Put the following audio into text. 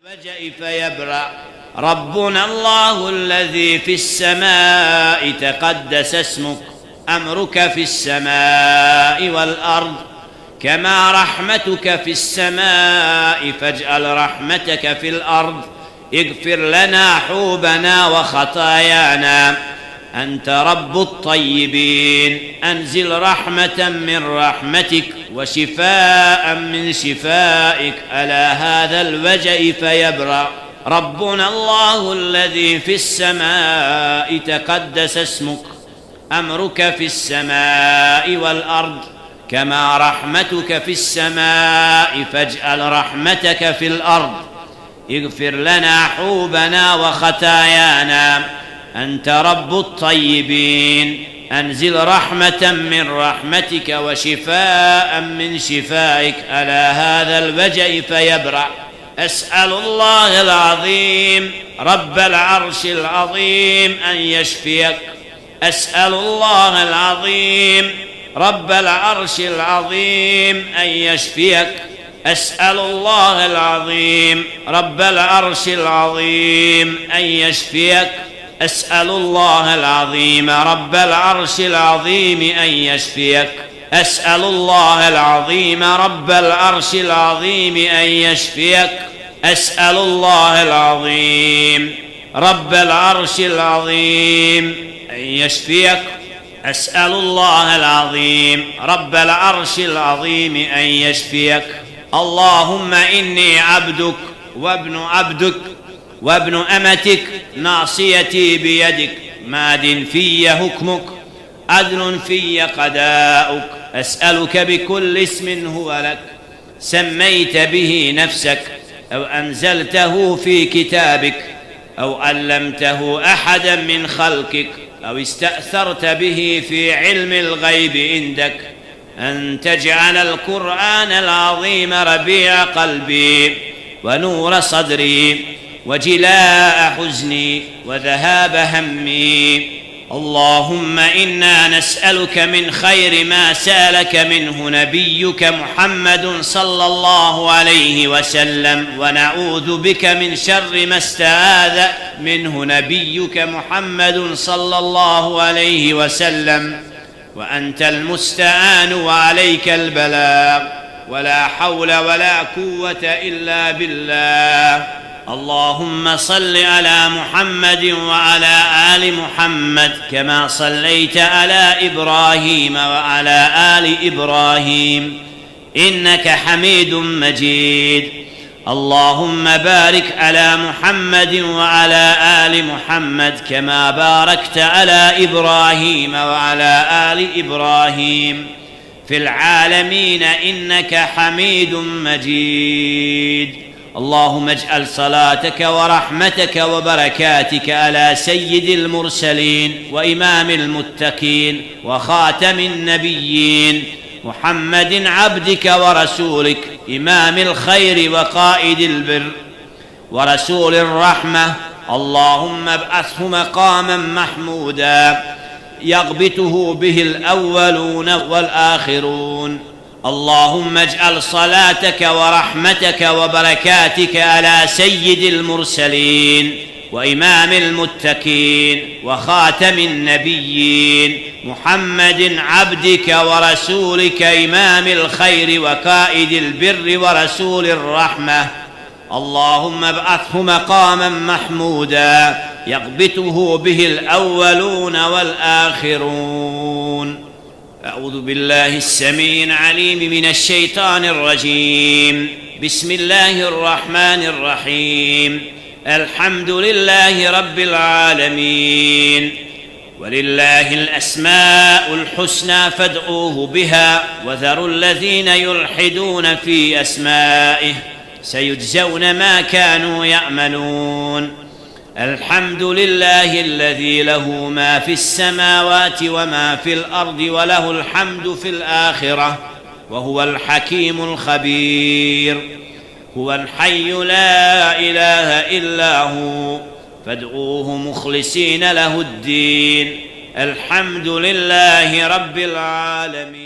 الوجع فيبرأ. ربنا الله الذي في السماء تقدس اسمك، أمرك في السماء والأرض، كما رحمتك في السماء فاجعل رحمتك في الأرض. اغفر لنا حوبنا وخطايانا، أنت رب الطيبين. أنزل رحمة من رحمتك وشفاء من شفائك على هذا الوجع فيبرأ. ربنا الله الذي في السماء تقدس اسمك، أمرك في السماء والأرض، كما رحمتك في السماء فاجعل رحمتك في الأرض. اغفر لنا حوبنا وخطايانا، أنت رب الطيبين. أنزل رحمة من رحمتك وشفاء من شفائك على هذا الوجع فيبرأ. أسأل الله العظيم رب العرش العظيم أن يشفيك. أسأل الله العظيم رب العرش العظيم أن يشفيك. أسأل الله العظيم رب العرش العظيم أن يشفيك. أسأل الله العظيم رب العرش العظيم أن يشفيك. أسأل الله العظيم رب العرش العظيم أن يشفيك. أسأل الله العظيم رب العرش العظيم أن يشفيك. أسأل الله العظيم رب العرش العظيم أن يشفيك. اللهم إني عبدك وابن عبدك وابن أمتك، ناصيتي بيدك، ماد في حكمك، عدل في قضاؤك. أسألك بكل اسم هو لك سميت به نفسك أو أنزلته في كتابك أو علمته أحدا من خلقك أو استأثرت به في علم الغيب عندك، أن تجعل القرآن العظيم ربيع قلبي ونور صدري وجلاء حزني وذهاب همي. اللهم إنا نسألك من خير ما سألك منه نبيك محمد صلى الله عليه وسلم، ونعوذ بك من شر ما استعاذ منه نبيك محمد صلى الله عليه وسلم. وأنت المستعان وعليك البلاغ، ولا حول ولا قوة إلا بالله. اللهم صل على محمد وعلى آل محمد كما صليت على إبراهيم وعلى آل إبراهيم إنك حميد مجيد. اللهم بارك على محمد وعلى آل محمد كما باركت على إبراهيم وعلى آل إبراهيم في العالمين إنك حميد مجيد. اللهم اجعل صلاتك ورحمتك وبركاتك على سيد المرسلين وإمام المتقين وخاتم النبيين محمد عبدك ورسولك، إمام الخير وقائد البر ورسول الرحمة. اللهم ابعثه مقاما محمودا يغبطه به الأولون والآخرون. اللهم اجعل صلاتك ورحمتك وبركاتك على سيد المرسلين وإمام المتقين وخاتم النبيين محمد عبدك ورسولك، إمام الخير وقائد البر ورسول الرحمة. اللهم ابعثه مقاما محمودا يغبطه به الأولون والآخرون. أعوذ بالله السميع العليم من الشيطان الرجيم. بسم الله الرحمن الرحيم. الحمد لله رب العالمين، ولله الأسماء الحسنى فادعوه بها، وذروا الذين يلحدون في أسمائه سيجزون ما كانوا يعملون. الحمد لله الذي له ما في السماوات وما في الأرض، وله الحمد في الآخرة، وهو الحكيم الخبير. هو الحي لا إله إلا هو، فادعوه مخلصين له الدين. الحمد لله رب العالمين.